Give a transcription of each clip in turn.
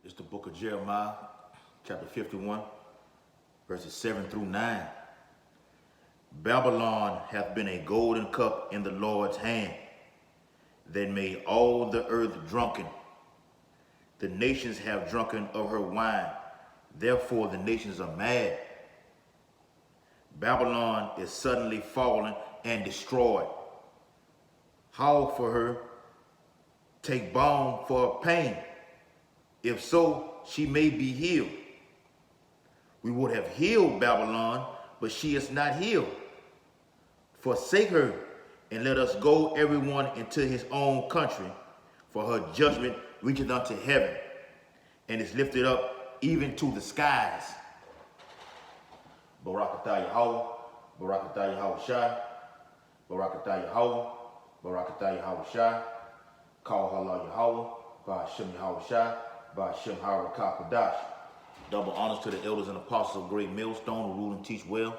It's the book of Jeremiah, chapter 51, verses 7 through 9. Babylon hath been a golden cup in the Lord's hand, that made all the earth drunken. The nations have drunken of her wine, therefore the nations are mad. Babylon is suddenly fallen and destroyed. Howl for her, take balm for pain. If so, she may be healed. We would have healed Babylon, but she is not healed. Forsake her, and let us go everyone into his own country, for her judgment reacheth unto heaven, and is lifted up even to the skies. Barakatah Yahweh, Barakatah Yahweh Shai, Barakatah Yahweh, Barakatah Yahweh Shai, Call Halal Yahweh, Ba'ashem Yahweh Shai, Ba'ashem Harakah Kadash. Double honors to the elders and apostles of Great Millstone who rule and teach well.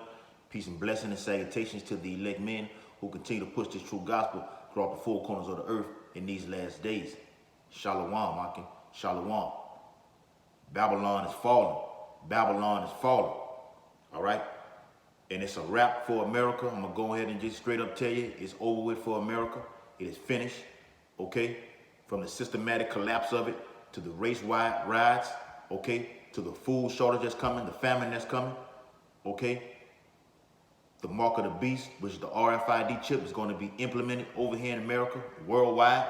Peace and blessing and salutations to the elect men who continue to push this true gospel throughout the four corners of the earth in these last days. Shalom, Akin. Shalom. Babylon is falling. Babylon is falling. All right? And it's a wrap for America. I'm going to go ahead and just straight up tell you it's over with for America. It is finished. Okay? From the systematic collapse of it to the race-wide riots. Okay? To the food shortage that's coming, the famine that's coming. Okay? The mark of the beast, which is the RFID chip, is going to be implemented over here in America, worldwide.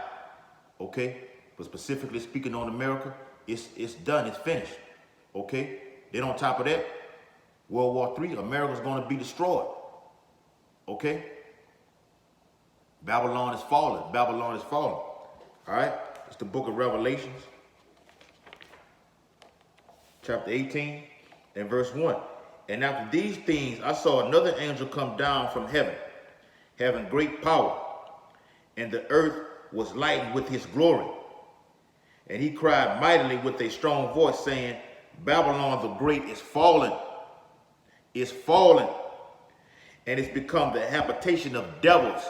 Okay? But specifically speaking on America, it's done, it's finished. Okay? Then on top of that, World War III, America's going to be destroyed. Okay? Babylon is falling. Babylon is falling. All right? It's the book of Revelations, chapter 18 and verse 1. And after these things, I saw another angel come down from heaven, having great power, and the earth was lightened with his glory. And he cried mightily with a strong voice, saying, Babylon the Great is fallen, and it's become the habitation of devils,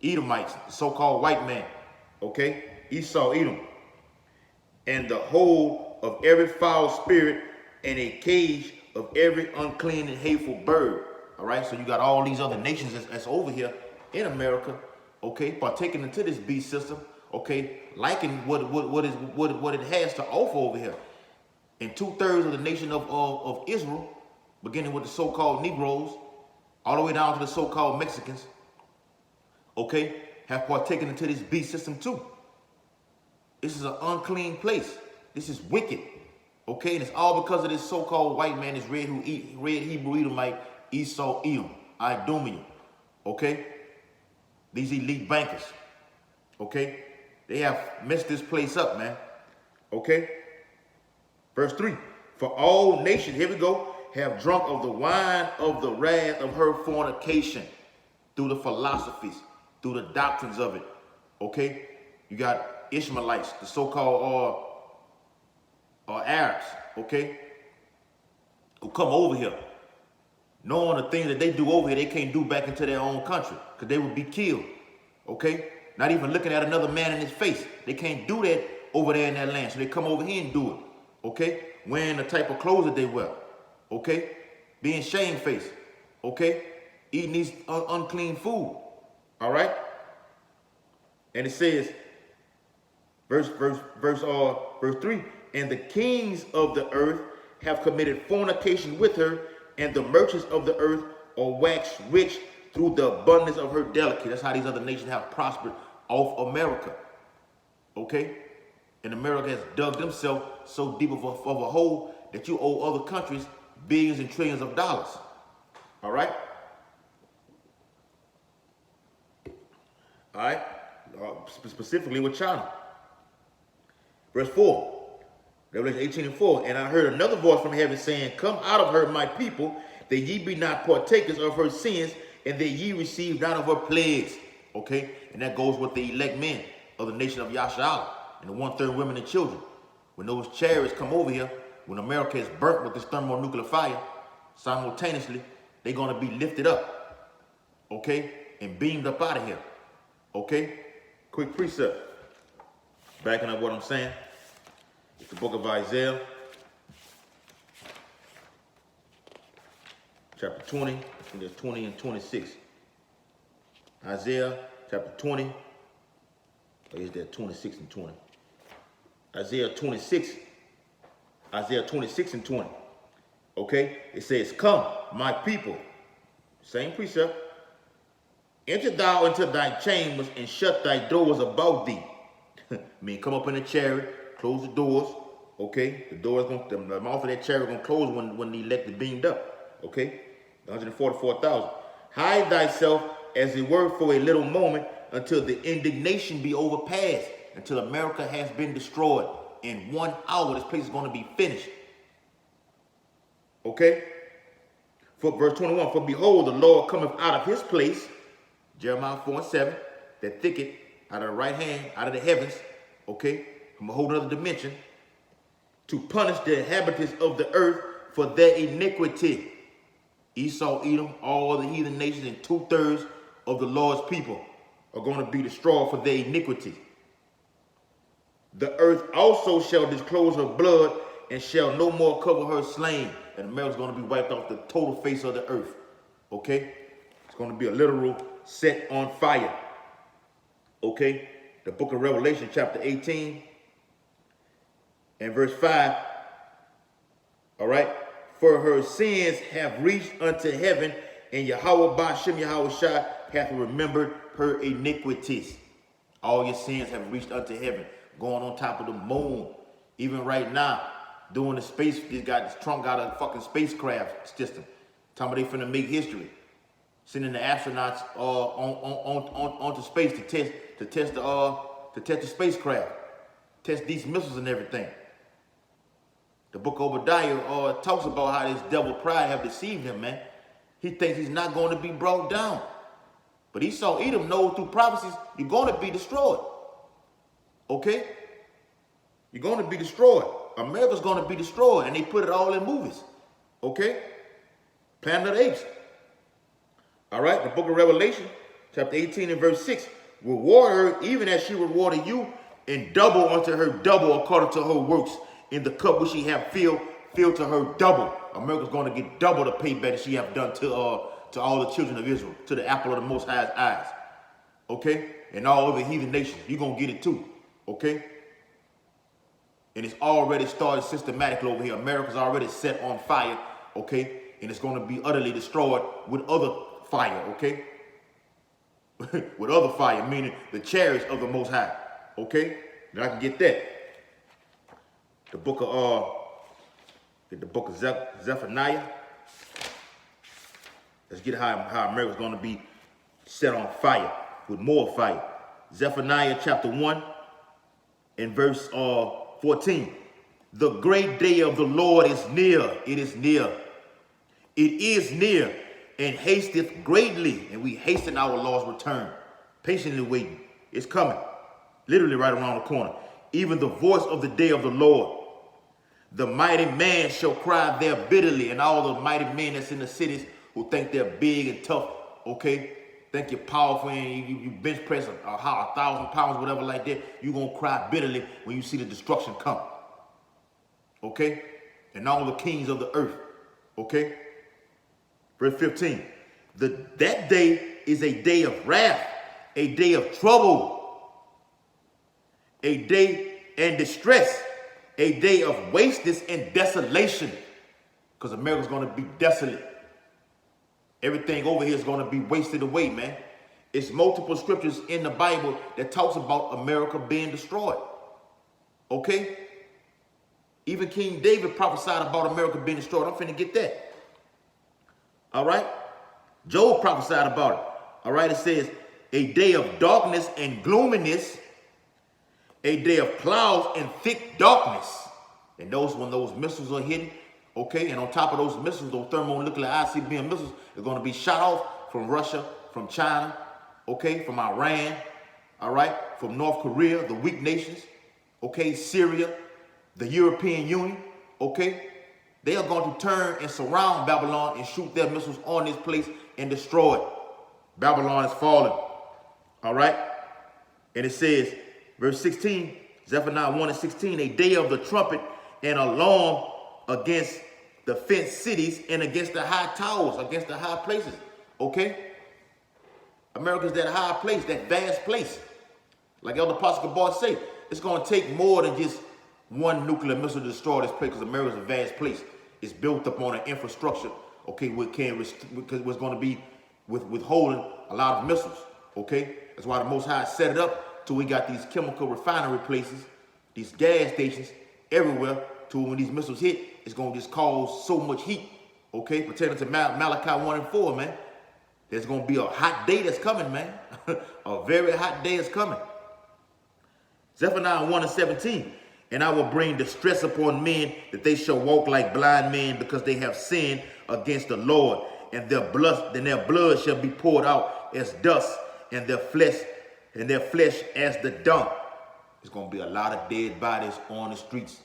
Edomites, the so-called white man, okay? Esau, Edom, and the whole of every foul spirit, and a cage of every unclean and hateful bird. All right, so you got all these other nations that's over here in America, okay, partaking into this beast system, okay, liking what it has to offer over here. And 2/3 of the nation of Israel, beginning with the so-called Negroes, all the way down to the so-called Mexicans, okay, have partaken into this beast system too. This is an unclean place. This is wicked. Okay, and it's all because of this so-called white man, this red Hebrew Edomite, Esau, Edom, Idumean. Okay? These elite bankers. Okay? They have messed this place up, man. Okay? Verse 3. For all nations, here we go, have drunk of the wine of the wrath of her fornication, through the philosophies, through the doctrines of it. Okay? You got Ishmaelites, the so-called Arabs, okay, who come over here, knowing the things that they do over here, they can't do back into their own country, because they would be killed, okay? Not even looking at another man in his face. They can't do that over there in that land, so they come over here and do it, okay? Wearing the type of clothes that they wear, okay? Being shamefaced, okay? Eating these unclean food, all right? And it says, verse 3, and the kings of the earth have committed fornication with her, and the merchants of the earth are waxed rich through the abundance of her delicacy. That's how these other nations have prospered off America. Okay? And America has dug themselves so deep of a hole that you owe other countries billions and trillions of dollars. All right? All right? Specifically with China. Verse 4. Revelation 18 and 4. And I heard another voice from heaven saying, Come out of her, my people, that ye be not partakers of her sins, and that ye receive not of her plagues. Okay? And that goes with the elect men of the nation of Yasharahla and the 1/3 women and children. When those chariots come over here, when America is burnt with this thermonuclear fire, simultaneously, they're going to be lifted up. Okay? And beamed up out of here. Okay? Quick precept. Backing up what I'm saying. It's the book of Isaiah, chapter 20. I think there's 20 and 26. Isaiah chapter 20. Or is there 26 and 20? Isaiah 26. Isaiah 26 and 20. Okay? It says, come, my people. Same precept. Enter thou into thy chambers and shut thy doors about thee. I mean, come up in the chariot, close the doors. Okay? The doors gonna, the mouth of that chariot gonna close when the elected beamed up. Okay? 144,000. Hide thyself as it were for a little moment until the indignation be overpassed, until America has been destroyed. In 1 hour, this place is going to be finished. Okay? For verse 21, for behold, the Lord cometh out of his place, Jeremiah 4:7, that thicket out of the right hand, out of the heavens, okay, from a whole other dimension, to punish the inhabitants of the earth for their iniquity. Esau, Edom, all the heathen nations, and 2/3 of the Lord's people are going to be destroyed for their iniquity. The earth also shall disclose her blood and shall no more cover her slain. And America's going to be wiped off the total face of the earth. Okay? It's going to be a literal set on fire. Okay? The book of Revelation, chapter 18 and verse 5. All right? For her sins have reached unto heaven, and Yahweh Ba'ashem Yahweh Shai hath remembered her iniquities. All your sins have reached unto heaven. Going on top of the moon. Even right now, doing the space, Trump got a fucking spacecraft system. Talking about they finna make history. Sending the astronauts onto space to test the spacecraft. Test these missiles and everything. The book of Obadiah talks about how this devil pride have deceived him, man. He thinks he's not going to be brought down. But Esau, Edom knows through prophecies, you're going to be destroyed. Okay? You're going to be destroyed. America's going to be destroyed. And they put it all in movies. Okay? Planet of the Apes. All right? The book of Revelation, chapter 18 and verse 6. Reward her even as she rewarded you, and double unto her double according to her works. In the cup which she have filled to her double. America's going to get double the payback that she have done to all the children of Israel, to the apple of the Most High's eyes. Okay? And all other heathen nations. You're going to get it too. Okay? And it's already started systematically over here. America's already set on fire. Okay? And it's going to be utterly destroyed with other fire. Okay? With other fire, meaning the chariots of the Most High. Okay? Now I can get that. The book of Zephaniah. Let's get how America's going to be set on fire with more fire. Zephaniah chapter 1 and verse 14. The great day of the Lord is near. It is near. It is near and hasteth greatly. And we hasten our Lord's return. Patiently waiting. It's coming. Literally right around the corner. Even the voice of the day of the Lord. The mighty man shall cry there bitterly. And all the mighty men that's in the cities who think they're big and tough, okay? Think you're powerful and you bench press 1,000 pounds, whatever like that. You're going to cry bitterly when you see the destruction come. Okay? And all the kings of the earth. Okay? Verse 15. That day is a day of wrath, a day of trouble, a day and distress, a day of wasteness and desolation. Because America's going to be desolate. Everything over here is going to be wasted away, man. It's multiple scriptures in the Bible that talks about America being destroyed. Okay? Even King David prophesied about America being destroyed. I'm finna get that. All right? Job prophesied about it. All right? It says, a day of darkness and gloominess, a day of clouds and thick darkness. And when those missiles are hitting, okay, and on top of those missiles, those thermonuclear ICBM missiles are going to be shot off from Russia, from China, okay, from Iran, all right, from North Korea, the weak nations, okay, Syria, the European Union, okay. They are going to turn and surround Babylon and shoot their missiles on this place and destroy it. Babylon is falling, all right. And it says, verse 16, Zephaniah 1:16, a day of the trumpet and alarm against the fenced cities and against the high towers, against the high places. Okay? America's that high place, that vast place. Like Elder Apostle Gabar say, it's going to take more than just one nuclear missile to destroy this place, because America's a vast place. It's built up on an infrastructure, okay, because it's going to be withholding a lot of missiles, okay? That's why the Most High set it up till we got these chemical refinery places, these gas stations everywhere, to when these missiles hit, it's going to just cause so much heat, okay? Pertaining to Malachi 1:4, man. There's going to be a hot day that's coming, man. A very hot day is coming. Zephaniah 1:17, and I will bring distress upon men, that they shall walk like blind men, because they have sinned against the Lord, and their blood shall be poured out as dust, and their flesh as the dung. There's going to be a lot of dead bodies on the streets.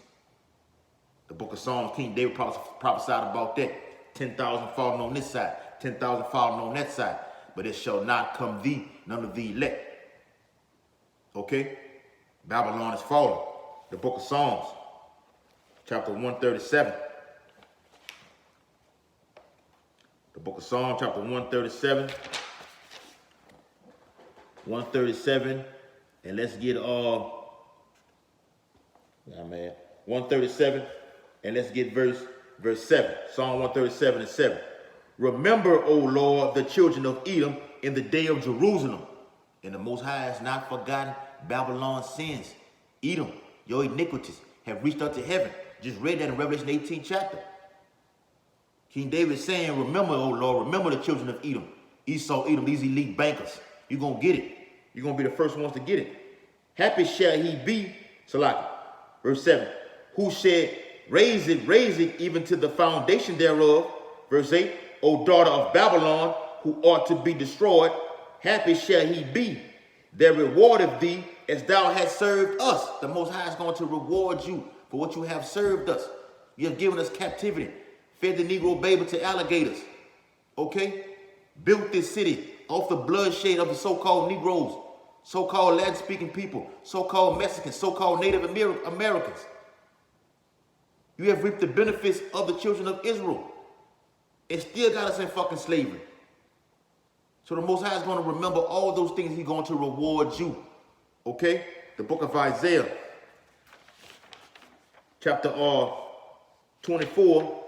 The book of Psalms, King David prophesied about that. 10,000 falling on this side, 10,000 falling on that side, but it shall not come thee, none of the elect. Okay? Babylon is falling. The book of Psalms, chapter 137. The book of Psalms, chapter 137. 137. And let's get 137. And let's get verse 7. Psalm 137 and 7. Remember, O Lord, the children of Edom in the day of Jerusalem. And the Most High has not forgotten Babylon's sins. Edom, your iniquities have reached up to heaven. Just read that in Revelation 18 chapter. King David is saying, remember, O Lord, remember the children of Edom. Esau, Edom, these elite bankers. You're going to get it. You're going to be the first ones to get it. Happy shall he be, Salaki. Verse 7. Who shall raise it even to the foundation thereof. Verse 8. O daughter of Babylon, who ought to be destroyed, happy shall he be that rewardeth thee as thou hast served us. The Most High is going to reward you for what you have served us. You have given us captivity, fed the Negro baby to alligators, okay? Built this city off the bloodshed of the so-called Negroes, so-called Latin-speaking people, so-called Mexicans, so-called Native Americans. You have reaped the benefits of the children of Israel. It still got us in fucking slavery. So the Most High is going to remember all those things. He's going to reward you. Okay? The book of Isaiah, chapter 24.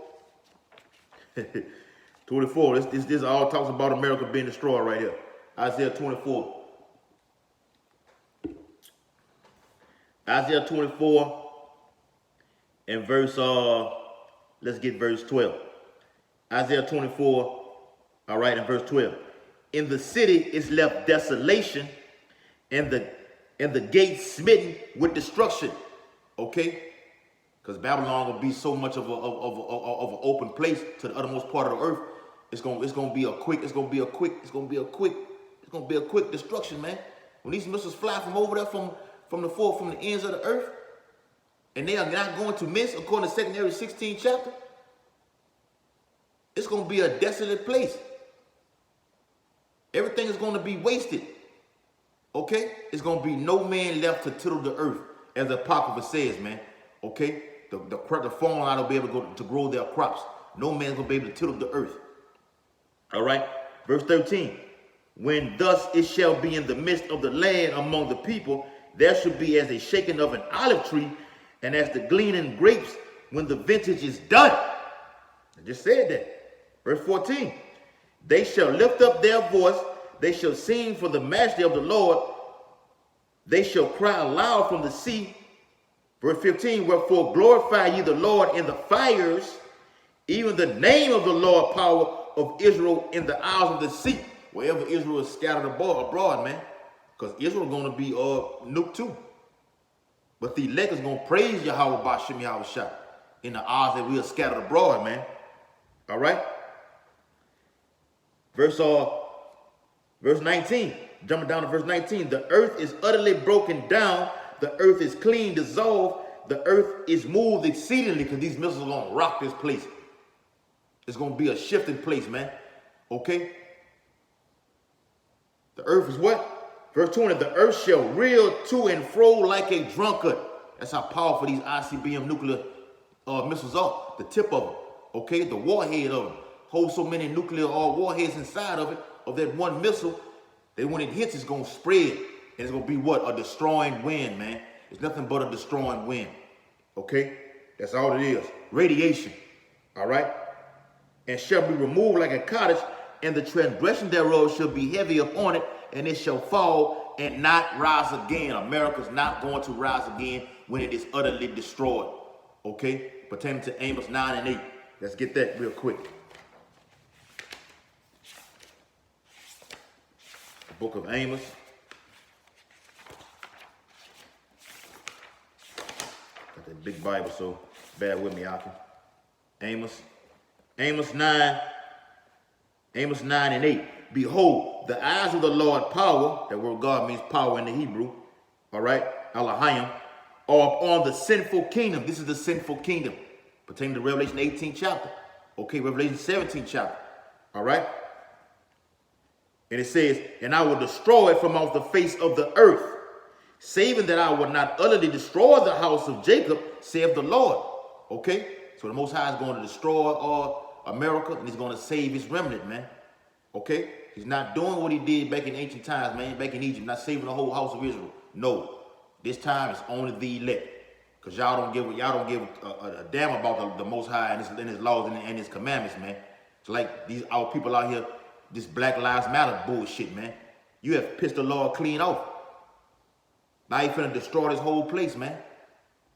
24. This all talks about America being destroyed right here. Isaiah 24. Isaiah 24 and verse, let's get verse 12. Isaiah 24, all right, in verse 12. In the city is left desolation, and the gates smitten with destruction. Okay? Because Babylon will be so much of an open place to the uttermost part of the earth. It's gonna be a quick destruction, man. When these missiles fly from over there from the ends of the earth, and they are not going to miss, according to 2 Samuel 16 chapter, it's going to be a desolate place. Everything is going to be wasted. Okay? It's going to be no man left to tittle the earth, as the Apocrypha says, man. Okay? The foreign line will be able to grow their crops. No man's going to be able to tittle the earth. All right? Verse 13. When thus it shall be in the midst of the land among the people, there shall be as a shaking of an olive tree, and as the gleaning grapes when the vintage is done. I just said that. Verse 14. They shall lift up their voice. They shall sing for the majesty of the Lord. They shall cry aloud from the sea. Verse 15. Wherefore glorify ye the Lord in the fires, even the name of the Lord power of Israel in the isles of the sea. Wherever Israel is scattered abroad, man. Because Israel is going to be nuked too. But the elect is going to praise Yahweh Ba'Shem Yahweh Shah in the isles that we are scattered abroad, man. All right? Verse 19. Jumping down to verse 19. The earth is utterly broken down. The earth is clean, dissolved. The earth is moved exceedingly, because these missiles are going to rock this place. It's going to be a shifting place, man. Okay? The earth is what? Verse 20, the earth shall reel to and fro like a drunkard. That's how powerful these ICBM nuclear missiles are. The tip of them, okay? The warhead of them holds so many nuclear warheads inside of it, of that one missile, that when it hits, it's going to spread. And it's going to be what? A destroying wind, man. It's nothing but a destroying wind, okay? That's all it is. Radiation, all right? And shall be removed like a cottage, and the transgression thereof shall be heavy upon it, and it shall fall and not rise again. America's not going to rise again when it is utterly destroyed. Okay? Pertaining to Amos 9 and 8. Let's get that real quick. The book of Amos. Got that big Bible, so bear with me, Aki. Amos 9 and 8. Behold, the eyes of the Lord power, that word God means power in the Hebrew, all right, Elohim, are upon the sinful kingdom. This is the sinful kingdom, pertaining to Revelation 18 chapter, okay, Revelation 17 chapter, all right? And it says, and I will destroy it from off the face of the earth, saving that I will not utterly destroy the house of Jacob, saith the Lord, okay? So the Most High is going to destroy America, and he's going to save his remnant, man. Okay? He's not doing what he did back in ancient times, man, back in Egypt, not saving the whole house of Israel. No. This time it's only the elect. Because y'all don't give a damn about the Most High and his laws and his commandments, man. It's like our people out here, this Black Lives Matter bullshit, man. You have pissed the Lord clean off. Now he's finna destroy this whole place, man.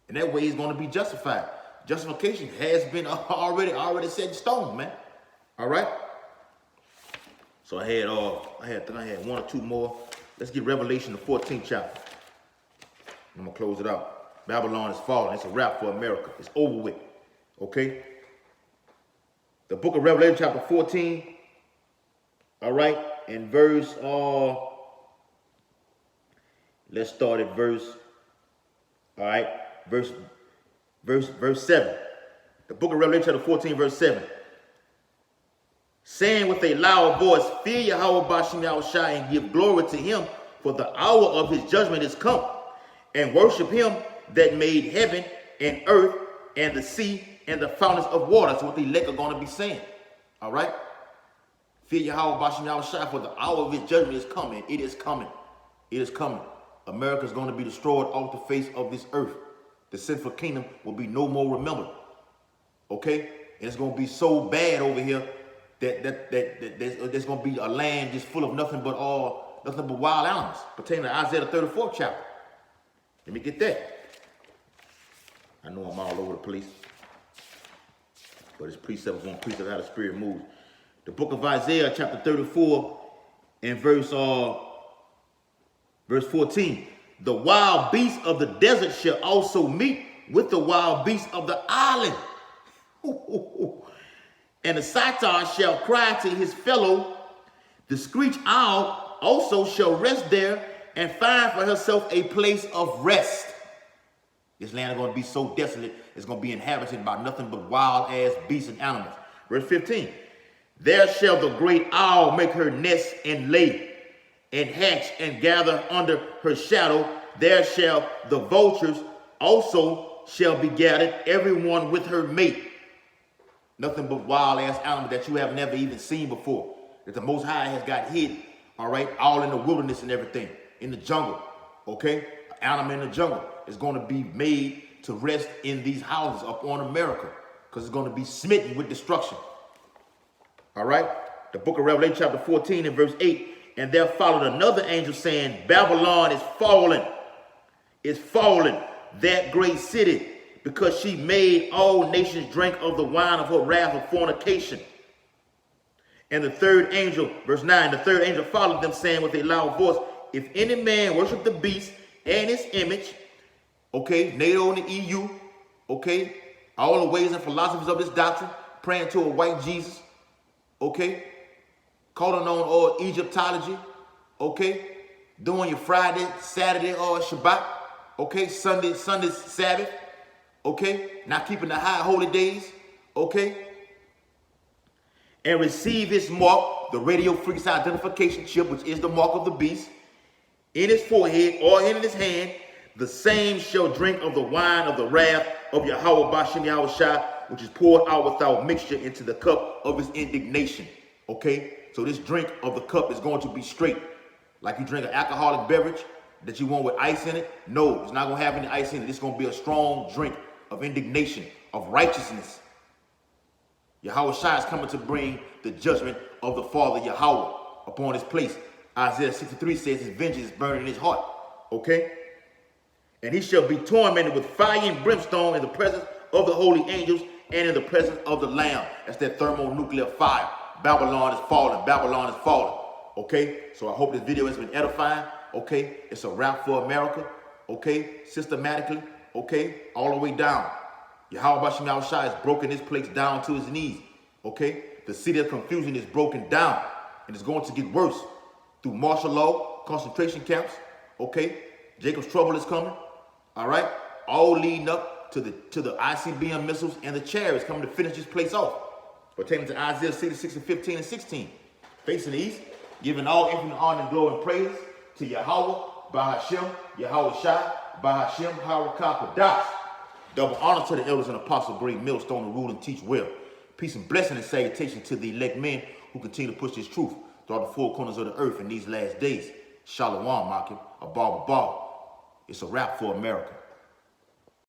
And that way he's going to be justified. Justification has been already set in stone, man. All right. So I had one or two more. Let's get Revelation, the 14th chapter. I'm gonna close it out. Babylon is falling. It's a wrap for America. It's over with. Okay. The book of Revelation, chapter 14. All right, in verse. Let's start at verse. All right, verse 7. The book of Revelation, chapter 14, verse 7. Saying with a loud voice, fear Yahweh Bashim Yahushai and give glory to him, for the hour of his judgment is come, and worship him that made heaven and earth and the sea and the fountains of water. That's what the elect are going to be saying. All right? Fear Yahweh Bashim Yahushai, for the hour of his judgment is coming. It is coming. It is coming. America is going to be destroyed off the face of this earth. The sinful kingdom will be no more remembered. Okay? And it's going to be so bad over here that there's going to be a land just full of nothing but wild animals, pertaining to Isaiah the 34th chapter. Let me get that. I know I'm all over the place, but it's precept on precept how the Spirit moves. The book of Isaiah, chapter 34, and verse 14. The wild beasts of the desert shall also meet with the wild beasts of the island. And the satyr shall cry to his fellow. The screech owl also shall rest there and find for herself a place of rest. This land is going to be so desolate, it's going to be inhabited by nothing but wild-ass beasts and animals. Verse 15. There shall the great owl make her nest and lay, and hatch and gather under her shadow. There shall the vultures also shall be gathered, everyone with her mate. Nothing but wild-ass animals that you have never even seen before. That the Most High has got hid, all right, all in the wilderness and everything, in the jungle, okay? An animal in the jungle is going to be made to rest in these houses upon America, because it's going to be smitten with destruction. All right? The book of Revelation, chapter 14 and verse 8. And there followed another angel saying, Babylon is fallen, that great city, because she made all nations drink of the wine of her wrath of fornication. And the third angel, verse 9, the third angel followed them, saying with a loud voice, if any man worship the beast and his image, okay, NATO and the EU, okay, all the ways and philosophies of this doctrine, praying to a white Jesus, okay, calling on Egyptology, okay, doing your Friday, Saturday, or Shabbat, okay, Sunday, Sabbath, okay, not keeping the high holy days, okay, and receive his mark, the radio frequency identification chip, which is the mark of the beast, in his forehead or in his hand, the same shall drink of the wine of the wrath of Yahweh Bashem Yahushua, which is poured out without mixture into the cup of his indignation. Okay? So this drink of the cup is going to be straight. Like you drink an alcoholic beverage that you want with ice in it. No, it's not going to have any ice in it. It's going to be a strong drink of indignation, of righteousness. Yahushua is coming to bring the judgment of the Father Yahweh upon his place. Isaiah 63 says his vengeance is burning in his heart. Okay? And he shall be tormented with fire and brimstone in the presence of the holy angels and in the presence of the Lamb. That's that thermonuclear fire. Babylon is falling. Babylon is falling. Okay? So I hope this video has been edifying. Okay? It's a wrap for America. Okay? Systematically. Okay? All the way down. Yahweh Bashem Yahushua has broken this place down to his knees. Okay? The city of confusion is broken down. And it's going to get worse. Through martial law, concentration camps. Okay? Jacob's trouble is coming. All right? All leading up to the ICBM missiles and the chariots coming to finish this place off. Pertaining to Isaiah 66 and 15 and 16. Facing the east, giving all infinite honor and glory and praise to Yahweh, Bahashem, Yahushua, Bahashem, Harakah, Kadash. Double honor to the elders and apostles, great millstone to rule and teach well. Peace and blessing and salutation to the elect men who continue to push this truth throughout the four corners of the earth in these last days. Shalom, Makim, Abba. It's a wrap for America.